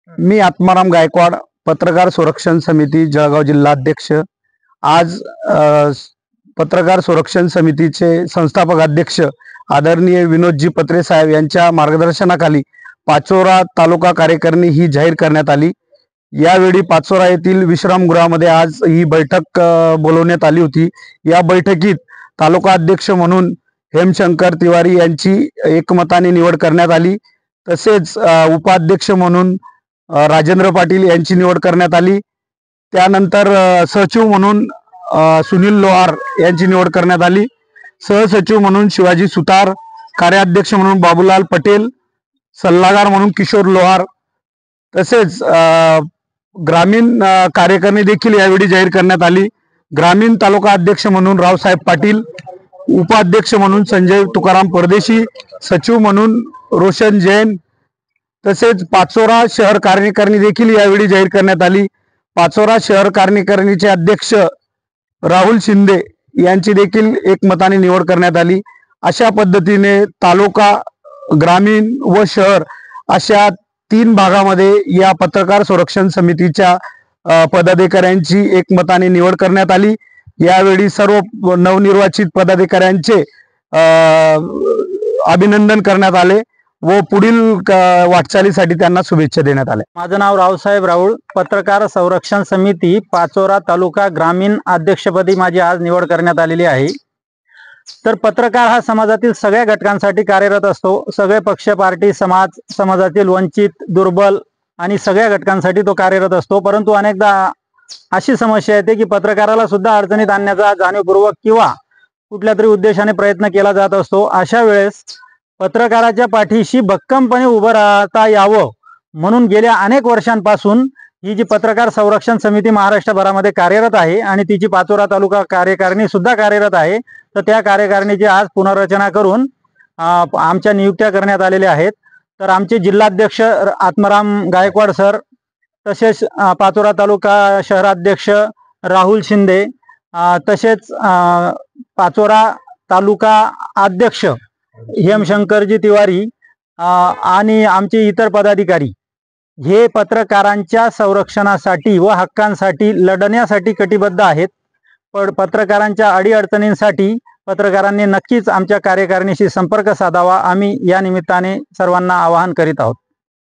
मी आत्माराम गायकवाड, पत्रकार संरक्षण समिती जळगाव जिल्हाध्यक्ष। आज पत्रकार संरक्षण समितीचे संस्थापक अध्यक्ष आदरणीय विनोदजी पत्रे साहेब यांच्या मार्गदर्शनाखाली पाचोरा तालुका कार्यकारिणी ही जाहीर करण्यात आली। यावेळी पाचोरा येथील विश्रामगृहामध्ये आज ही बैठक बोलवण्यात आली होती। या बैठकीत तालुका अध्यक्ष म्हणून हेमशंकर तिवारी यांची एकमताने निवड करण्यात आली। तसेच उपाध्यक्ष म्हणून राजेंद्र पाटील यांची निवड करण्यात आली। त्यानंतर सचिव म्हणून सुनील लोहार यांची निवड करण्यात आली। सहसचिव म्हणून शिवाजी सुतार, कार्याध्यक्ष म्हणून बाबूलाल पटेल, सल्लागार म्हणून किशोर लोहार, तसेच ग्रामीण कार्यकारिणी देखील यावेळी जाहीर करण्यात आली। ग्रामीण तालुका अध्यक्ष म्हणून रावसाहेब पाटील, उपाध्यक्ष म्हणून संजय तुकाराम परदेशी, सचिव म्हणून रोशन जैन, तसेच पाचोरा शहर कार्यकारिणी देखील यावेळी जाहीर करण्यात आली। पाचोरा शहर कार्यकारिणीचे अध्यक्ष राहुल शिंदे यांची देखील एकमताने निवड करण्यात आली। अशा पद्धतीने तालुका, ग्रामीण व शहर अशा 3 भागामध्ये या पत्रकार संरक्षण समितीच्या पदाधिकाऱ्यांची एकमताने निवड करण्यात आली। यावेळी सर्व नवनिर्वाचित पदाधिकाऱ्यांचे अभिनंदन करण्यात आले व पुढील वाटचालीसाठी त्यांना शुभेच्छा देण्यात आल्या। माझं नाव रावसाहेब राऊळ, पत्रकार संरक्षण समिती पाचोरा तालुका ग्रामीण अध्यक्षपदी माझी आज निवड करण्यात आलेली आहे। तर पत्रकार हा समाजातील सगळ्या घटकांसाठी कार्यरत असतो। सगळे पक्ष, पार्टी, समाजातील वंचित, दुर्बल आणि सगळ्या घटकांसाठी तो कार्यरत असतो। परंतु अनेकदा अशी समस्या येते की पत्रकाराला सुद्धा अडचणीत आणण्याचा जाणीवपूर्वक किंवा कुठल्या तरी उद्देशाने प्रयत्न केला जात असतो। अशा वेळेस पत्रकाराच्या पाठीशी भक्कमपणे उभं राहता यावं म्हणून गेल्या अनेक वर्षांपासून ही जी पत्रकार संरक्षण समिती महाराष्ट्रभरामध्ये कार्यरत आहे आणि तिची पाचोरा तालुका कार्यकारिणी सुद्धा कार्यरत आहे। तर त्या कार्यकारिणीची आज पुनर्रचना करून आमच्या नियुक्त्या करण्यात आलेल्या आहेत। तर आमचे जिल्हाध्यक्ष आत्माराम गायकवाड सर, तसेच पाचोरा तालुका शहराध्यक्ष राहुल शिंदे, तसेच पाचोरा तालुका अध्यक्ष हेमशंकरजी तिवारी आणि आमचे इतर पदाधिकारी हे पत्रकारांच्या संरक्षणासाठी व हक्कांसाठी लढण्यासाठी कटिबद्ध आहेत। पण पत्रकारांच्या अडीअडचणींसाठी पत्रकारांनी नक्कीच आमच्या कार्यकारिणीशी संपर्क साधावा, आम्ही या निमित्ताने सर्वांना आवाहन करीत आहोत।